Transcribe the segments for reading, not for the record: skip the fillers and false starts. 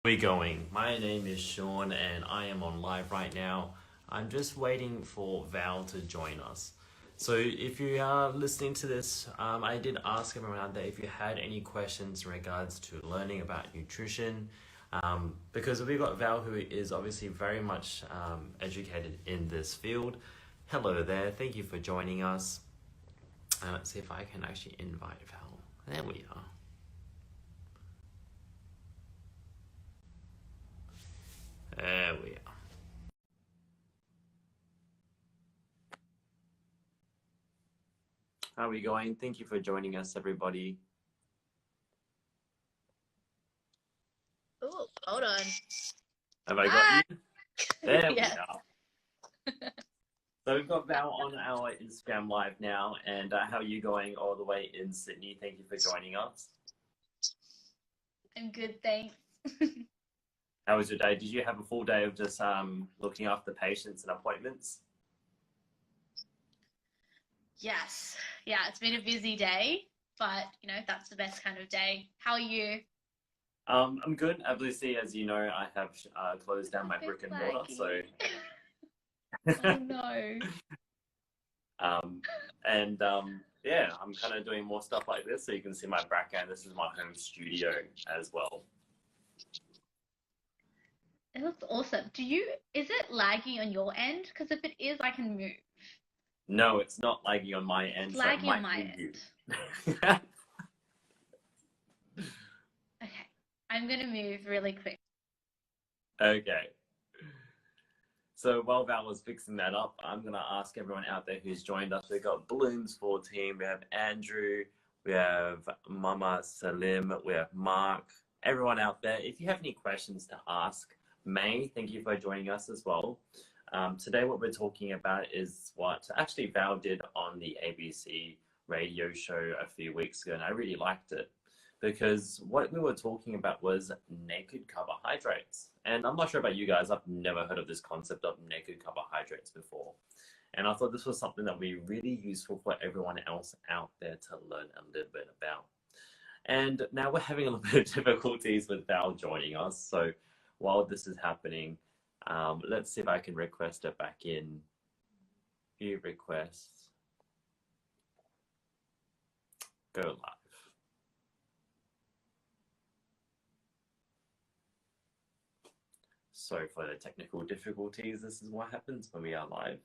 We going? My name is Sean and I am on live right now. I'm just waiting for Val to join us. So if you are listening to this, I did ask everyone out there if you had any questions in regards to learning about nutrition, because we've got Val who is obviously very much educated in this field. Hello there, thank you for joining us. Let's see if I can actually invite Val. There we are. There we are. How are we going? Thank you for joining us, everybody. Oh, hold on. Have I got you? There Yes. we are. So we've got Val on our Instagram live now, and how are you going all the way in Sydney? Thank you for joining us. I'm good, thanks. How was your day? Did you have a full day of just looking after patients and appointments? Yes. Yeah, it's been a busy day, but that's the best kind of day. How are you? I'm good. Obviously, as you know, I have closed down my A bit brick and mortar, so Oh no. yeah, I'm kind of doing more stuff like this, so you can see my background. This is my home studio as well. It looks awesome. Is it lagging on your end? Because if it is, I can move. No, it's not lagging on my end, It's so it lagging on might my be end. you. Okay. I'm gonna move really quick. Okay. So while Val was fixing that up, I'm going to ask everyone out there who's joined us. We've got Balloons14, we have Andrew, we have Mama Salim, we have Mark, everyone out there. If you have any questions to ask, May, thank you for joining us as well. Today what we're talking about is what actually Val did on the ABC radio show a few weeks ago, and I really liked it because what we were talking about was naked carbohydrates. And I'm not sure about you guys, I've never heard of this concept of naked carbohydrates before. And I thought this was something that would be really useful for everyone else out there to learn a little bit about. And now we're having a little bit of difficulties with Val joining us. So while this is happening, let's see if I can request it back in. View requests. Go live. Sorry for the technical difficulties. This is what happens when we are live.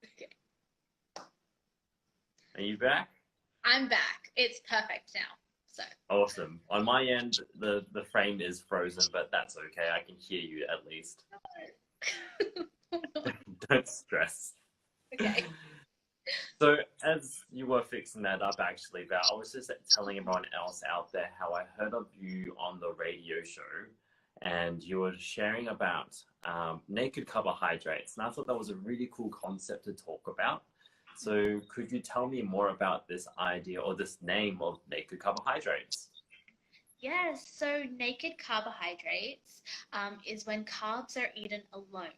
Okay. Are you back? I'm back. It's perfect now. So Awesome. On my end, the frame is frozen, but that's okay. I can hear you at least. Don't stress. Okay. So as you were fixing that up, actually, Val, I was just telling everyone else out there how I heard of you on the radio show, and you were sharing about naked carbohydrates, and I thought that was a really cool concept to talk about. So could you tell me more about this idea or this name of naked carbohydrates? Yes, so naked carbohydrates is when carbs are eaten alone.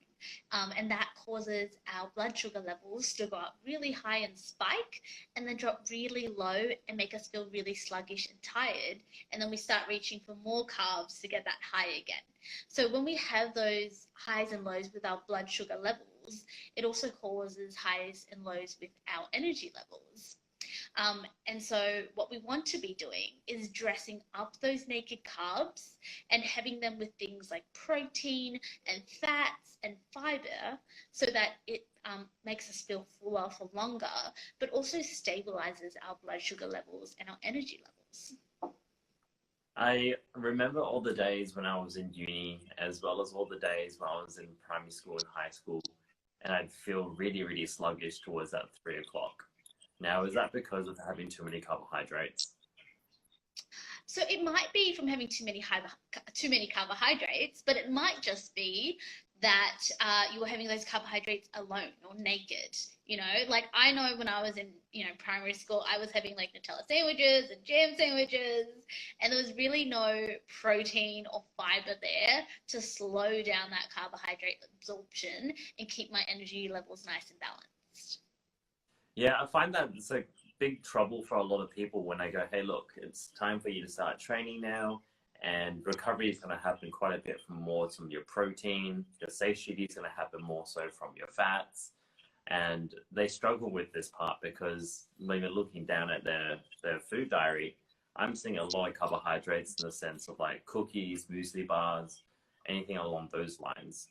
And that causes our blood sugar levels to go up really high and spike, and then drop really low and make us feel really sluggish and tired. And then we start reaching for more carbs to get that high again. So when we have those highs and lows with our blood sugar levels, it also causes highs and lows with our energy levels. And so what we want to be doing is dressing up those naked carbs and having them with things like protein and fats and fiber so that it makes us feel fuller for longer, but also stabilizes our blood sugar levels and our energy levels. I remember all the days when I was in uni, as well as all the days when I was in primary school and high school, and I'd feel really, really sluggish towards that 3 o'clock. Now, is that because of having too many carbohydrates? So it might be from having too many carbohydrates, but it might just be that you were having those carbohydrates alone or naked. Like I know when I was in primary school, I was having like Nutella sandwiches and jam sandwiches, and there was really no protein or fiber there to slow down that carbohydrate absorption and keep my energy levels nice and balanced. Yeah, I find that it's like big trouble for a lot of people when I go, hey, look, it's time for you to start training now. and recovery is going to happen quite a bit from your protein. Your satiety is going to happen more so from your fats. And they struggle with this part because when you're looking down at their food diary, I'm seeing a lot of carbohydrates in the sense of like cookies, muesli bars, anything along those lines.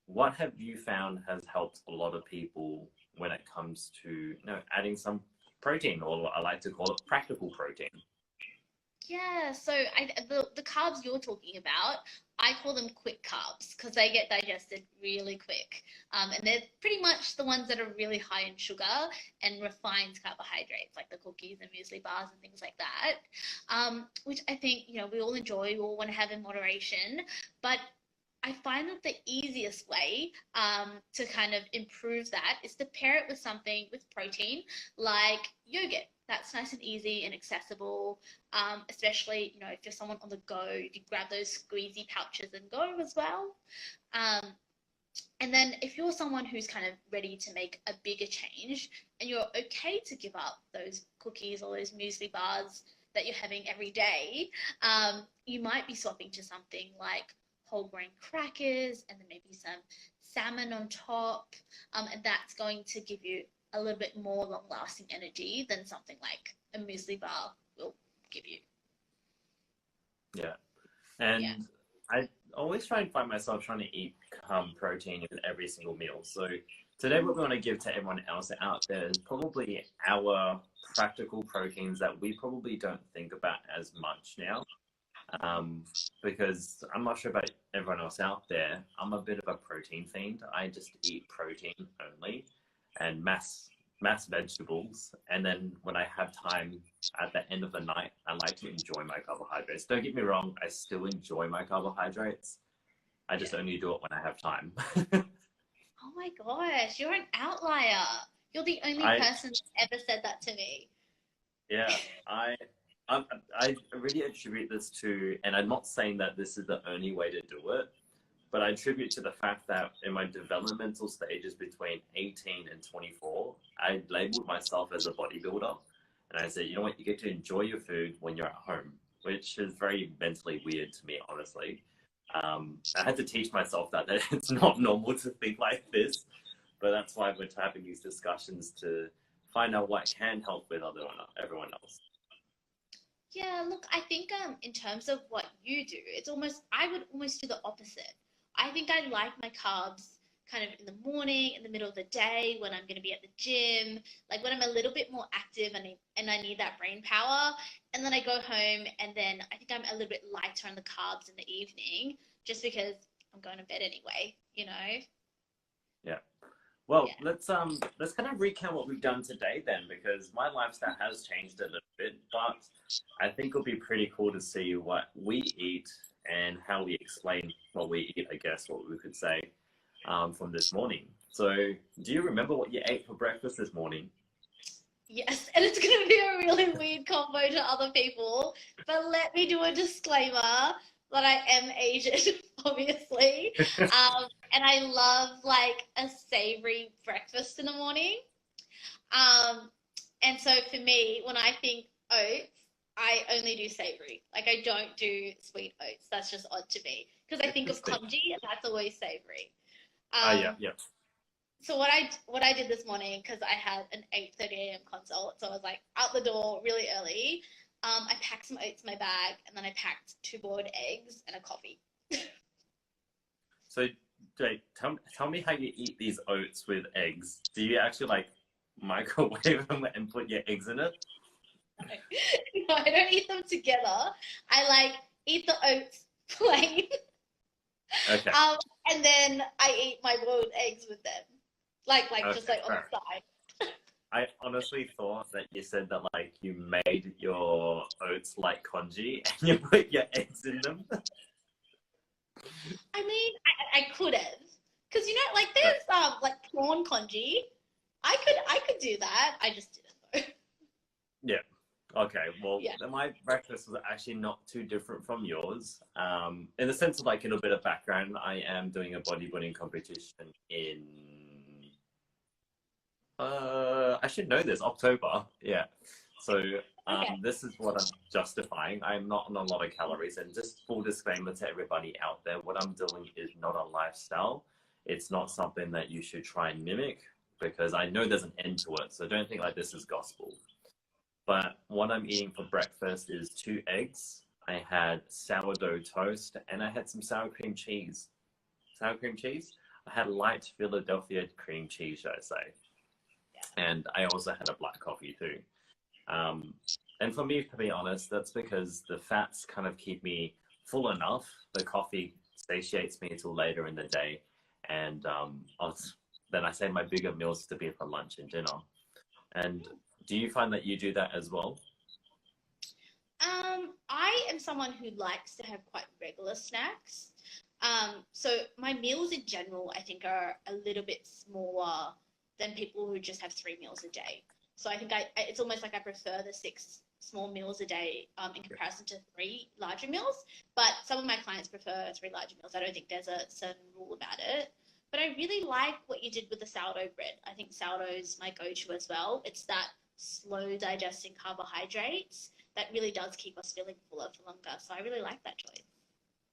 What have you found has helped a lot of people when it comes to adding some protein, or I like to call it practical protein? Yeah, so the carbs you're talking about, I call them quick carbs because they get digested really quick. And they're pretty much the ones that are really high in sugar and refined carbohydrates, like the cookies and muesli bars and things like that, which I think, we all enjoy, we all want to have in moderation. But I find that the easiest way to kind of improve that is to pair it with something with protein, like yogurt. That's nice and easy and accessible, especially, if you're someone on the go, you can grab those squeezy pouches and go as well. And then if you're someone who's kind of ready to make a bigger change and you're okay to give up those cookies or those muesli bars that you're having every day, you might be swapping to something like whole grain crackers and then maybe some salmon on top. And that's going to give you a little bit more long-lasting energy than something like a muesli bar will give you. Yeah. And yeah. I always try and find myself trying to eat protein in every single meal. So today what we want to give to everyone else out there is probably our practical proteins that we probably don't think about as much now. Because I'm not sure about everyone else out there. I'm a bit of a protein fiend. I just eat protein only and mass vegetables. And then when I have time at the end of the night, I like to enjoy my carbohydrates. Don't get me wrong, I still enjoy my carbohydrates. I just only do it when I have time. Oh my gosh, you're an outlier. You're the only person that's ever said that to me. Yeah, I really attribute this to, and I'm not saying that this is the only way to do it, but I attribute to the fact that in my developmental stages between 18 and 24, I labeled myself as a bodybuilder. And I said, you know what, you get to enjoy your food when you're at home, which is very mentally weird to me, honestly. I had to teach myself that it's not normal to think like this, but that's why we're having these discussions to find out what can help with everyone else. Yeah, look, I think in terms of what you do, I would almost do the opposite. I think I like my carbs kind of in the morning, in the middle of the day, when I'm going to be at the gym, like when I'm a little bit more active and I need that brain power. And then I go home and then I think I'm a little bit lighter on the carbs in the evening, just because I'm going to bed anyway, Yeah. Well, let's kind of recount what we've done today then, because my lifestyle has changed a little bit, but I think it'll be pretty cool to see what we eat and how we explain what we eat, I guess, what we could say, from this morning. So do you remember what you ate for breakfast this morning? Yes, and it's going to be a really weird combo to other people, but let me do a disclaimer that I am Asian, obviously, and I love like a savory breakfast in the morning. And so for me, when I think oats, I only do savory. Like I don't do sweet oats. That's just odd to me because I think of congee and that's always savory. Yeah. So what I did this morning, because I had an 8:30 a.m. consult, so I was like out the door really early. I packed some oats in my bag, and then I packed 2 boiled eggs and a coffee. So, Jake, tell me how you eat these oats with eggs. Do you actually like microwave them and put your eggs in it? No, I don't eat them together. I like eat the oats plain. Okay. And then I eat my boiled eggs with them, like Okay, just like on the side. I honestly thought that you said that like you made your oats like congee and you put your eggs in them. I mean, I could have, because like there's like prawn congee. I could do that. I just didn't though. Yeah. Okay. Well, my breakfast was actually not too different from yours. In the sense of like a little bit of background, I am doing a bodybuilding competition in I should know this, October. Yeah. So Okay. This is what I'm justifying. I'm not on a lot of calories, and just full disclaimer to everybody out there, what I'm doing is not a lifestyle. It's not something that you should try and mimic, because I know there's an end to it. So don't think like this is gospel. But what I'm eating for breakfast is 2 eggs. I had sourdough toast, and I had some sour cream cheese. Sour cream cheese? I had light Philadelphia cream cheese, should I say. And I also had a black coffee too. And for me, to be honest, that's because the fats kind of keep me full enough. The coffee satiates me until later in the day. And then I save my bigger meals to be for lunch and dinner. And do you find that you do that as well? I am someone who likes to have quite regular snacks. So my meals in general, I think, are a little bit smaller than people who just have 3 meals a day. So I think it's almost like I prefer the 6 small meals a day in comparison to 3 larger meals. But some of my clients prefer 3 larger meals. I don't think there's a certain rule about it. But I really like what you did with the sourdough bread. I think sourdough is my go-to as well. It's that slow digesting carbohydrates that really does keep us feeling fuller for longer. So I really like that choice.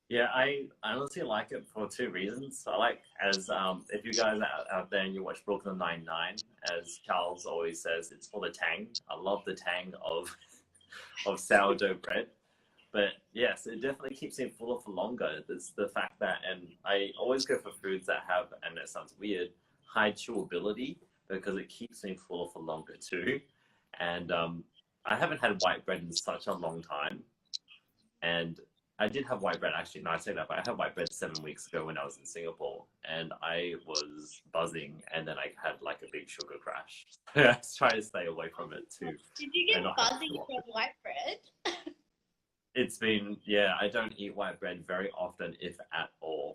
Yeah, I honestly like it for 2 reasons. I like, as if you guys are out there and you watch Brooklyn Nine-Nine, as Charles always says, it's for the tang. I love the tang of sourdough bread. But yes, it definitely keeps me fuller for longer. It's the fact that, and I always go for foods that have, and it sounds weird, high chewability, because it keeps me fuller for longer too. And I haven't had white bread in such a long time. And I did have white bread, actually, no, I say that, but I had white bread 7 weeks ago when I was in Singapore, and I was buzzing, and then I had like a big sugar crash. I try to stay away from it too. Did you get buzzing from white bread? It's been, yeah, I don't eat white bread very often, if at all.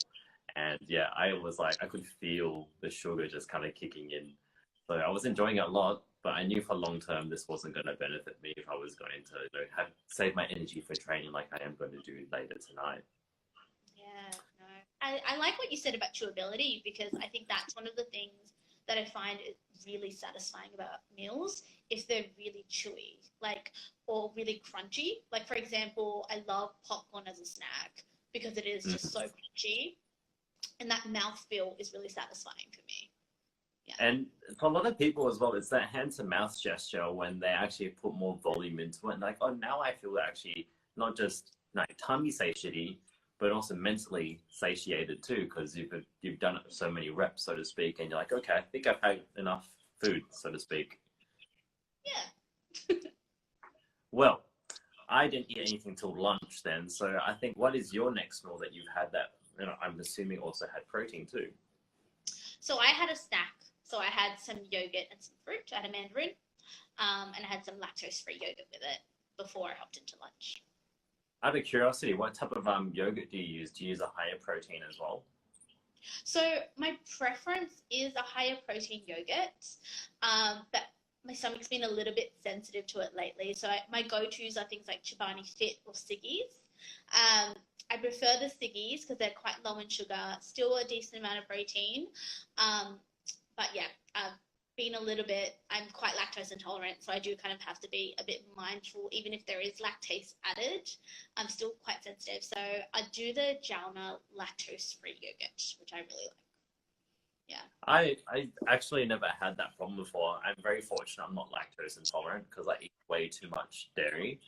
And yeah, I was like, I could feel the sugar just kind of kicking in. So I was enjoying it a lot, but I knew for long term this wasn't going to benefit me if I was going to save my energy for training like I am going to do later tonight. Yeah, no. I like what you said about chewability, because I think that's one of the things that I find is really satisfying about meals if they're really chewy, or really crunchy. Like, for example, I love popcorn as a snack because it is just so crunchy, and that mouthfeel is really satisfying for me. Yeah. And for a lot of people as well, it's that hand to mouth gesture when they actually put more volume into it. And like, oh, now I feel actually not just like tummy satiety, but also mentally satiated too, because you've done it so many reps, so to speak, and you're like, okay, I think I've had enough food, so to speak. Yeah. Well, I didn't eat anything till lunch then, so I think, what is your next meal that you've had that, I'm assuming also had protein too? So I had a snack. So I had some yogurt and some fruit. I had a mandarin, and I had some lactose-free yogurt with it before I hopped into lunch. Out of curiosity, what type of yogurt do you use? Do you use a higher protein as well? So my preference is a higher protein yogurt, but my stomach's been a little bit sensitive to it lately. So my go-tos are things like Chobani Fit or Siggies. I prefer the Siggies because they're quite low in sugar, still a decent amount of protein. But yeah, I'm quite lactose intolerant, so I do kind of have to be a bit mindful. Even if there is lactase added, I'm still quite sensitive. So I do the Jalna lactose-free yogurt, which I really like. Yeah. I actually never had that problem before. I'm very fortunate I'm not lactose intolerant because I eat way too much dairy.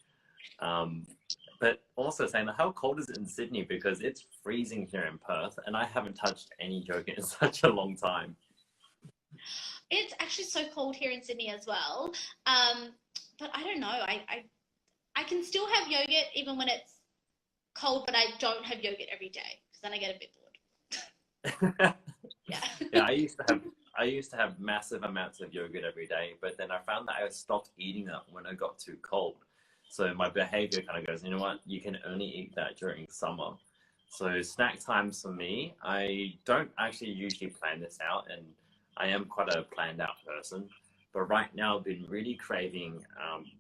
But also saying, how cold is it in Sydney? Because it's freezing here in Perth, and I haven't touched any yogurt in such a long time. It's actually so cold here in Sydney as well. But I don't know. I can still have yogurt even when it's cold, but I don't have yogurt every day because then I get a bit bored. Yeah. Yeah, I used to have massive amounts of yogurt every day, but then I found that I stopped eating it when it got too cold. So my behavior kind of goes, you know what, you can only eat that during summer. So snack times for me, I don't actually usually plan this out, and I am quite a planned out person. But right now I've been really craving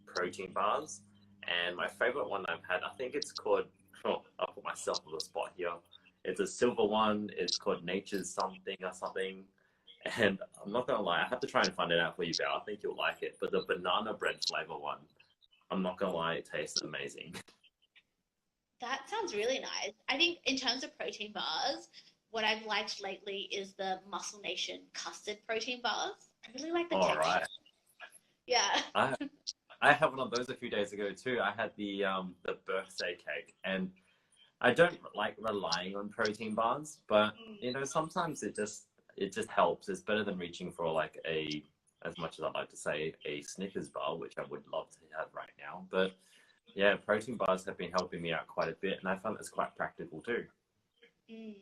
protein bars. And my favorite one I've had, I think it's called, I'll put myself on the spot here. It's a silver one. It's called Nature's something or something. And I'm not going to lie, I have to try and find it out for you, Val. I think you'll like it. But the banana bread flavor one, I'm not gonna lie, it tastes amazing. That sounds really nice. I think in terms of protein bars, what I've liked lately is the Muscle Nation custard protein bars. I really like the All texture. right. Yeah. I had one of those a few days ago too. I had the birthday cake, and I don't like relying on protein bars, but sometimes it just helps. It's better than reaching for like as much as I'd like to say, a Snickers bar, which I would love to have right now. But yeah, protein bars have been helping me out quite a bit, and I found it's quite practical too. Mm.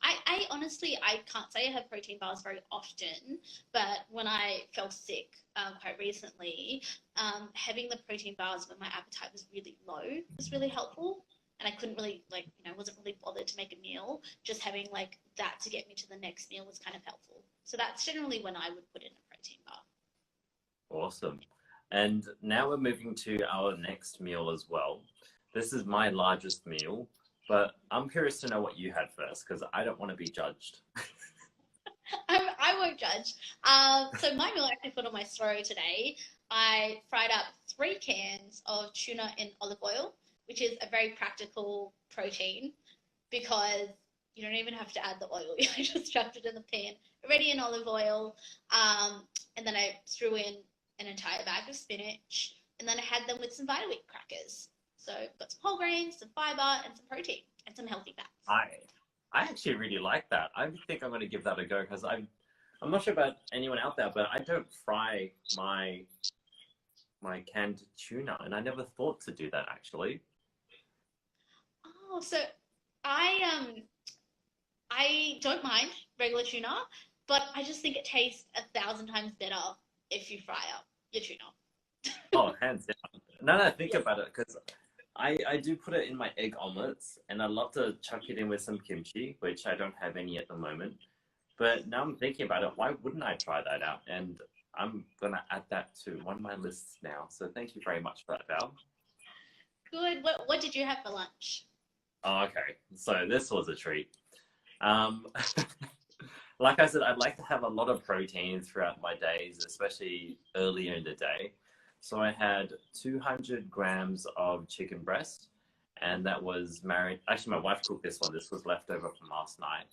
I honestly, I can't say I have protein bars very often, but when I fell sick quite recently, having the protein bars when my appetite was really low was really helpful. And I couldn't really, wasn't really bothered to make a meal. Just having like that to get me to the next meal was kind of helpful. So that's generally when I would put in a protein bar. Awesome. And now we're moving to our next meal as well. This is my largest meal, but I'm curious to know what you had first because I don't want to be judged. I won't judge. So my meal I actually put on my story today. I fried up 3 cans of tuna in olive oil, which is a very practical protein because you don't even have to add the oil. I just chucked it in the pan, already in olive oil. And then I threw in an entire bag of spinach, and then I had them with some Vita-Weat crackers. So got some whole grains, some fiber, and some protein, and some healthy fats. I actually really like that. I think I'm going to give that a go because I'm not sure about anyone out there, but I don't fry my canned tuna, and I never thought to do that actually. Oh, so I don't mind regular tuna, but I just think it tastes 1,000 times better if you fry up your tuna. Oh, hands down. Now that I think about it, because I do put it in my egg omelets, and I love to chuck it in with some kimchi, which I don't have any at the moment. But now I'm thinking about it, why wouldn't I try that out? And I'm gonna add that to one of my lists now. So thank you very much for that, Val. Good. What did you have for lunch? Oh, okay. So this was a treat. Um, like I said, I'd like to have a lot of protein throughout my days, especially earlier in the day. So I had 200 grams of chicken breast, and that was marinated. Actually, my wife cooked this one. This was leftover from last night,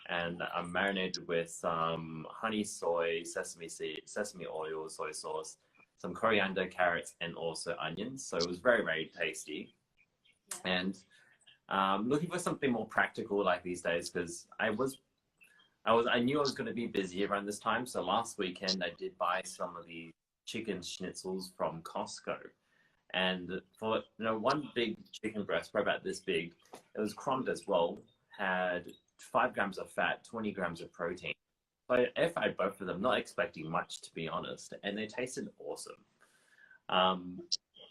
and I'm marinated with some honey soy, sesame seed, sesame oil, soy sauce, some coriander, carrots, and also onions. So it was very, very tasty. Yeah. And looking for something more practical like these days because I knew I was going to be busy around this time. So last weekend I did buy some of the chicken schnitzels from Costco, and for one big chicken breast, probably about this big, it was crumbed as well. Had 5 grams of fat, 20 grams of protein. So I air fried both of them, not expecting much to be honest, and they tasted awesome.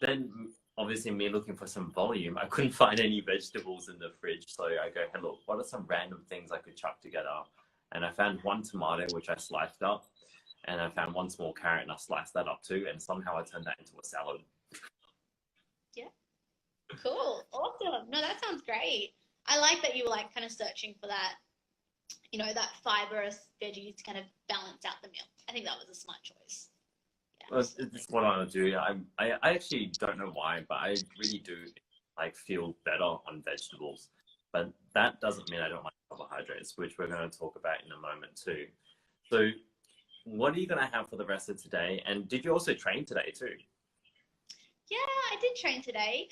Then obviously me looking for some volume, I couldn't find any vegetables in the fridge. So I go, hey, look, what are some random things I could chuck together? And I found one tomato, which I sliced up. And I found one small carrot and I sliced that up too. And somehow I turned that into a salad. Yeah. Cool. Awesome. No, that sounds great. I like that you were like kind of searching for that, that fibrous veggies to kind of balance out the meal. I think that was a smart choice. Yeah, Well, it's what I want to do. I actually don't know why, but I really do like feel better on vegetables. But that doesn't mean I don't like carbohydrates, which we're going to talk about in a moment too. So what are you going to have for the rest of today? And did you also train today too? Yeah, I did train today.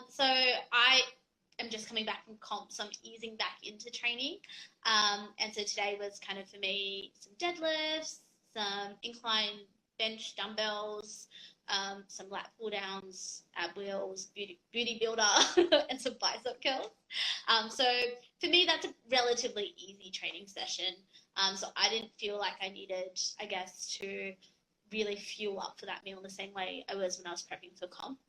So I am just coming back from comp, so I'm easing back into training. And so today was kind of for me some deadlifts, some incline bench dumbbells, some lat pull downs, ab wheels, beauty builder, and some bicep curls. So for me, that's a relatively easy training session. So I didn't feel like I needed, I guess, to really fuel up for that meal in the same way I was when I was prepping for comp.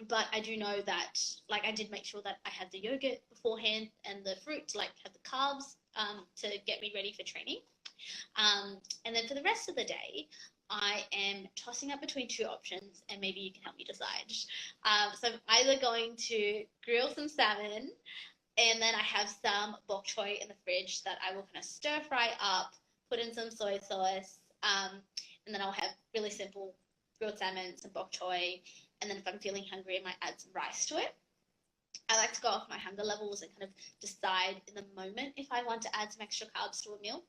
But I do know that, like, I did make sure that I had the yogurt beforehand and the fruit to, like, have the carbs to get me ready for training. And then for the rest of the day, I am tossing up between two options, and maybe you can help me decide. So I'm either going to grill some salmon, and then I have some bok choy in the fridge that I will kind of stir fry up, put in some soy sauce, and then I'll have really simple grilled salmon, some bok choy, and then if I'm feeling hungry, I might add some rice to it. I like to go off my hunger levels and kind of decide in the moment if I want to add some extra carbs to a meal.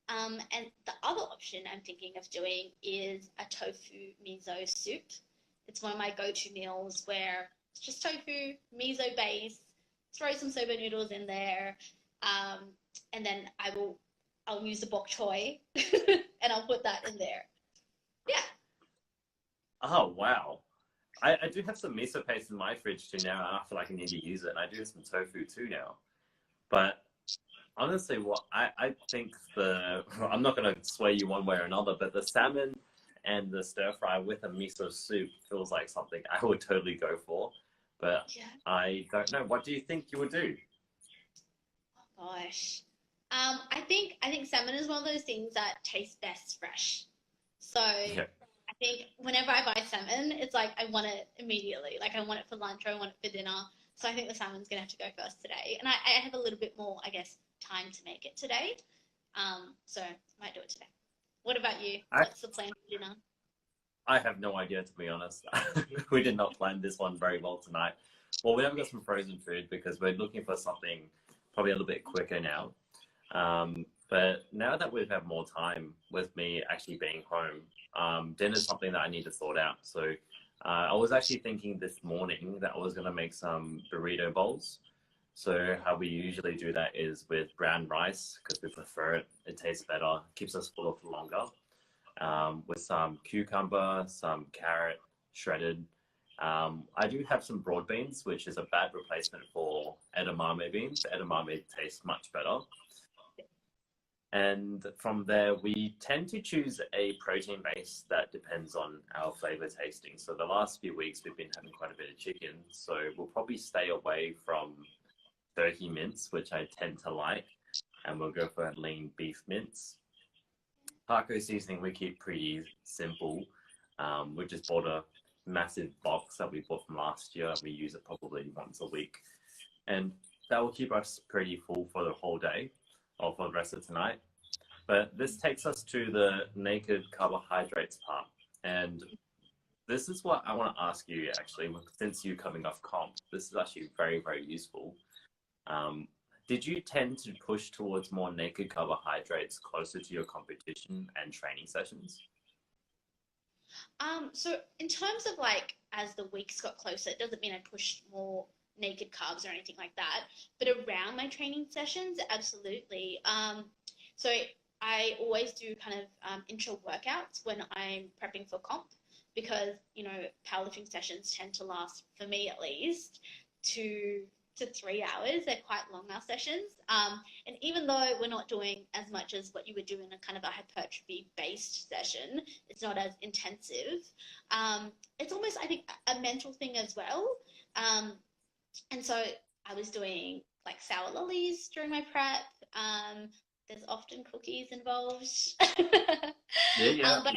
And the other option I'm thinking of doing is a tofu miso soup. It's one of my go-to meals where it's just tofu, miso base, throw some soba noodles in there, and then I'll use the bok choy and I'll put that in there. Yeah. Oh, wow. I do have some miso paste in my fridge too now, and I feel like I need to use it. And I do have some tofu too now. But honestly, what I think I'm not going to sway you one way or another, but the salmon and the stir fry with a miso soup feels like something I would totally go for. But Yeah. I don't know. What do you think you would do? Oh gosh. I think salmon is one of those things that tastes best fresh. So Yeah. I think whenever I buy salmon, it's like I want it immediately. Like I want it for lunch or I want it for dinner. So I think the salmon's gonna have to go first today. And I have a little bit more, I guess, time to make it today. So I might do it today. What about you? What's the plan for dinner? I have no idea, to be honest. We did not plan this one very well tonight. Well, we have got some frozen food because we're looking for something probably a little bit quicker now. But now that we've had more time with me actually being home, dinner's something that I need to sort out. So I was actually thinking this morning that I was going to make some burrito bowls. So how we usually do that is with brown rice because we prefer it. It tastes better, keeps us full for longer. With some cucumber, some carrot shredded. I do have some broad beans, which is a bad replacement for edamame beans. Edamame tastes much better. And from there, we tend to choose a protein base that depends on our flavor tasting. So the last few weeks, we've been having quite a bit of chicken. So we'll probably stay away from turkey mince, which I tend to like. And we'll go for lean beef mince. Taco seasoning, we keep pretty simple. We just bought a massive box that we bought from last year. We use it probably once a week. And that will keep us pretty full for the whole day or for the rest of tonight. But this takes us to the naked carbohydrates part. And this is what I want to ask you, actually, since you're coming off comp. This is actually very, very useful. Did you tend to push towards more naked carbohydrates closer to your competition and training sessions? So in terms of like as the weeks got closer, it doesn't mean I pushed more naked carbs or anything like that. But around my training sessions, absolutely. So I always do kind of intro workouts when I'm prepping for comp because, you know, powerlifting sessions tend to last, for me at least, 2 to 3 hours. They're quite long, our sessions. And even though we're not doing as much as what you would do in a kind of a hypertrophy-based session, it's not as intensive. It's almost, I think, a mental thing as well. And so I was doing like sour lollies during my prep. There's often cookies involved. Yeah. But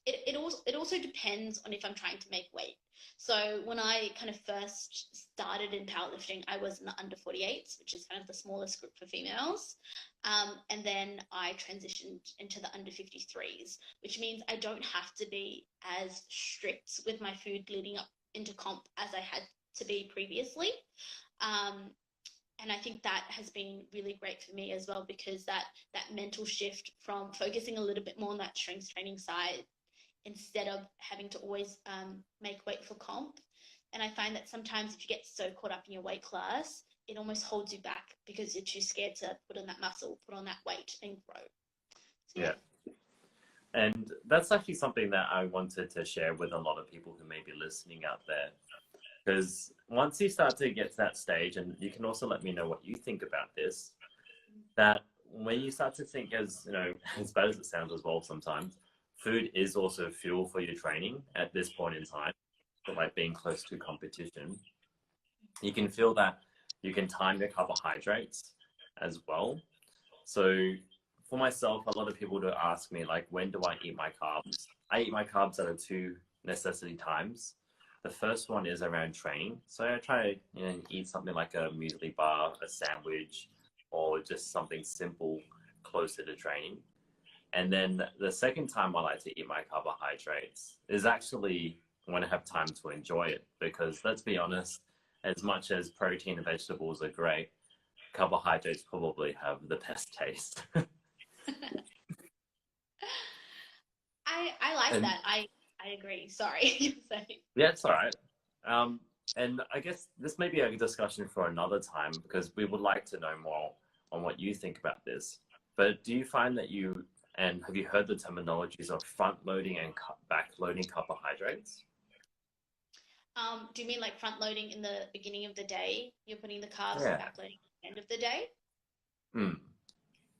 it also depends on if I'm trying to make weight. So when I kind of first started in powerlifting, I was in the under 48s, which is kind of the smallest group for females. And then I transitioned into the under 53s, which means I don't have to be as strict with my food leading up into comp as I had to be previously. And I think that has been really great for me as well, because that mental shift from focusing a little bit more on that strength training side instead of having to always make weight for comp. And I find that sometimes if you get so caught up in your weight class, it almost holds you back because you're too scared to put on that muscle, put on that weight and grow. So, Yeah. And that's actually something that I wanted to share with a lot of people who may be listening out there. Because once you start to get to that stage, and you can also let me know what you think about this, that when you start to think, as you know, as bad as it sounds as well sometimes, food is also fuel for your training at this point in time, but like being close to competition. You can feel that you can time your carbohydrates as well. So for myself, a lot of people do ask me, like, when do I eat my carbs? I eat my carbs at 2 necessity times. The first one is around training. So I try to eat something like a muesli bar, a sandwich, or just something simple closer to training. And then the second time I like to eat my carbohydrates is actually when I have time to enjoy it. Because let's be honest, as much as protein and vegetables are great, carbohydrates probably have the best taste. I like And that. I agree. Sorry. yeah, it's all right. And I guess this may be a discussion for another time because we would like to know more on what you think about this. But do you find that and have you heard the terminologies of front loading and back loading carbohydrates? Do you mean like front loading in the beginning of the day? You're putting the carbs and Yeah. back loading at the end of the day? Hmm.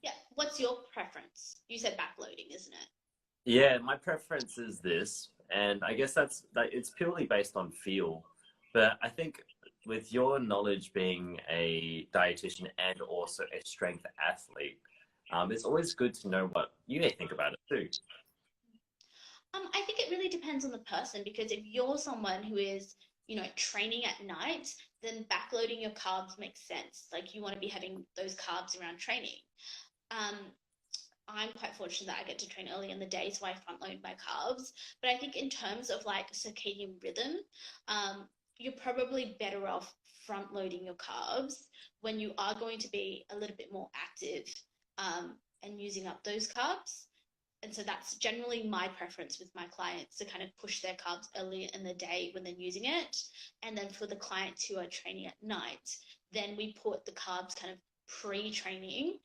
Yeah. What's your preference? You said back loading, isn't it? Yeah, my preference is this, and I guess that it's purely based on feel. But I think with your knowledge being a dietitian and also a strength athlete, it's always good to know what you may think about it too. I think it really depends on the person because if you're someone who is, training at night, then backloading your carbs makes sense. Like you want to be having those carbs around training. Um, I'm quite fortunate that I get to train early in the day, so I front load my carbs. But I think in terms of like circadian rhythm, you're probably better off front loading your carbs when you are going to be a little bit more active and using up those carbs. And so that's generally my preference with my clients to kind of push their carbs earlier in the day when they're using it. And then for the clients who are training at night, then we put the carbs kind of pre-training.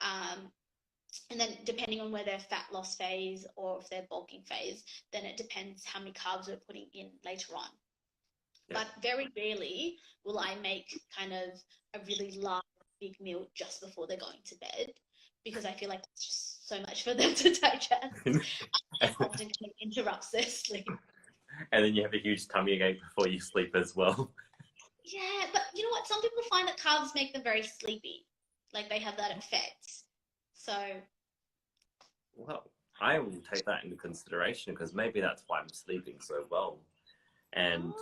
And then depending on where their fat loss phase or if they're bulking phase, then it depends how many carbs we're putting in later on. Yeah. But very rarely will I make kind of a really large, big meal just before they're going to bed because I feel like it's just so much for them to digest. It often kind of interrupts their sleep. And then you have a huge tummy ache before you sleep as well. Yeah, but you know what? Some people find that carbs make them very sleepy. Like they have that effect. So, Well, I will take that into consideration because maybe that's why I'm sleeping so well. And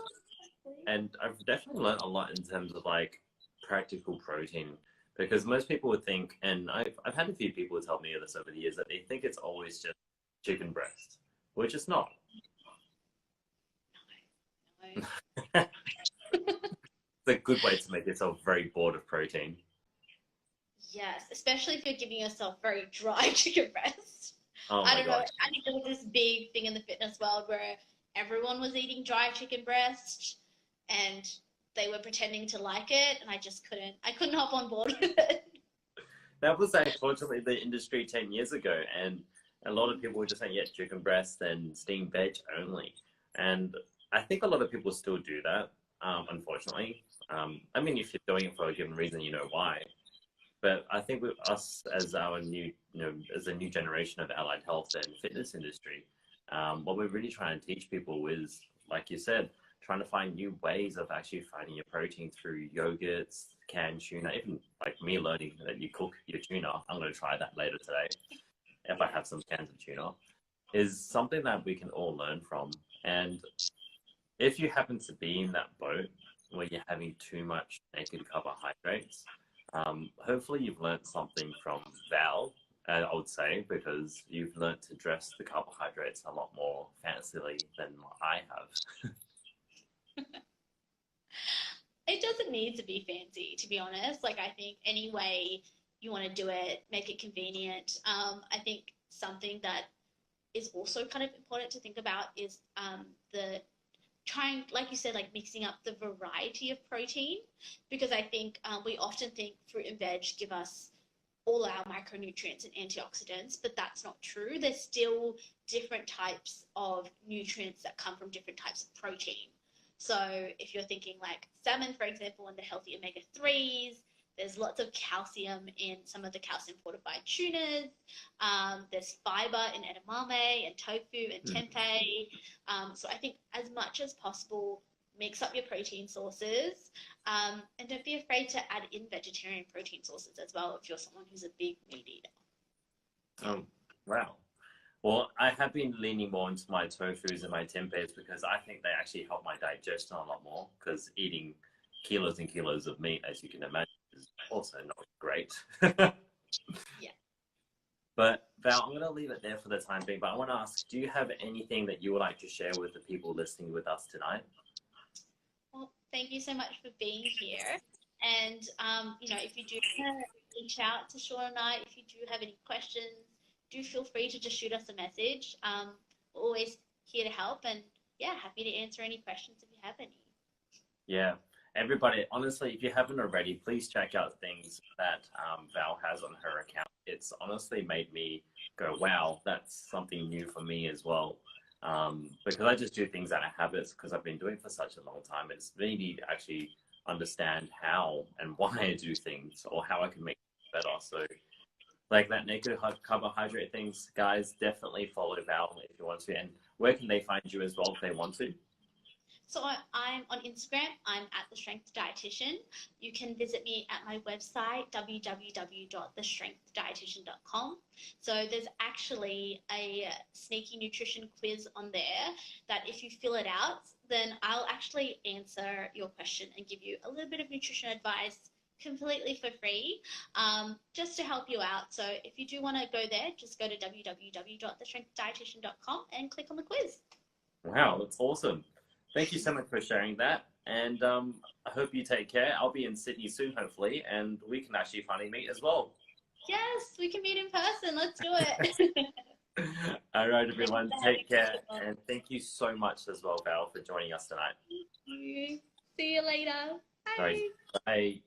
and I've definitely learned a lot in terms of like practical protein because most people would think, and I've had a few people tell me this over the years that they think it's always just chicken breast, which it's not. no. It's a good way to make yourself very bored of protein. Yes, especially if you're giving yourself very dry chicken breast. Oh I my don't know. gosh. I think there was this big thing in the fitness world where everyone was eating dry chicken breast and they were pretending to like it, and I just couldn't. I couldn't hop on board with it. That was unfortunately the industry 10 years ago, and a lot of people were just saying, yeah, chicken breast and steamed veg only. And I think a lot of people still do that, unfortunately. I mean, if you're doing it for a given reason, you know why. But I think with us as our new, as a new generation of allied health and fitness industry, what we're really trying to teach people is, like you said, trying to find new ways of actually finding your protein through yogurts, canned tuna, even like me learning that you cook your tuna. I'm going to try that later today if I have some cans of tuna, is something that we can all learn from. And if you happen to be in that boat where you're having too much naked carbohydrates, hopefully you've learned something from Val, I would say, because you've learned to dress the carbohydrates a lot more fancily than I have. It doesn't need to be fancy, to be honest. Like, I think any way you want to do it, make it convenient. I think something that is also kind of important to think about is the trying, like you said, like mixing up the variety of protein, because I think we often think fruit and veg give us all our micronutrients and antioxidants, but that's not true. There's still different types of nutrients that come from different types of protein. So if you're thinking like salmon, for example, and the healthy omega-3s, there's lots of calcium in some of the calcium fortified tunas. There's fiber in edamame and tofu and tempeh. So I think as much as possible, mix up your protein sources, and don't be afraid to add in vegetarian protein sources as well if you're someone who's a big meat eater. Oh, wow. Well, I have been leaning more into my tofus and my tempehs because I think they actually help my digestion a lot more because eating kilos and kilos of meat, as you can imagine, is also not great. Yeah. But Val, I'm going to leave it there for the time being, but I want to ask, do you have anything that you would like to share with the people listening with us tonight? Well, thank you so much for being here. And, if you do want to reach out to Sean and I, if you do have any questions, do feel free to just shoot us a message. We're always here to help, and yeah, happy to answer any questions if you have any. Yeah. Everybody, honestly, if you haven't already, please check out things that Val has on her account. It's honestly made me go, wow, that's something new for me as well. Because I just do things out of habits because I've been doing it for such a long time. It's made me actually understand how and why I do things or how I can make it better. So like that naked carbohydrate things, guys, definitely follow Val if you want to. And where can they find you as well if they want to? So I'm on Instagram. I'm at TheStrengthDietitian. You can visit me at my website, www.TheStrengthDietitian.com. So there's actually a sneaky nutrition quiz on there that if you fill it out, then I'll actually answer your question and give you a little bit of nutrition advice completely for free, just to help you out. So if you do want to go there, just go to www.TheStrengthDietitian.com and click on the quiz. Wow, that's awesome. Thank you so much for sharing that. And I hope you take care. I'll be in Sydney soon, hopefully, and we can actually finally meet as well. Yes, we can meet in person. Let's do it. All right, everyone, take care. And thank you so much as well, Val, for joining us tonight. Thank you. See you later. Bye. All right, bye.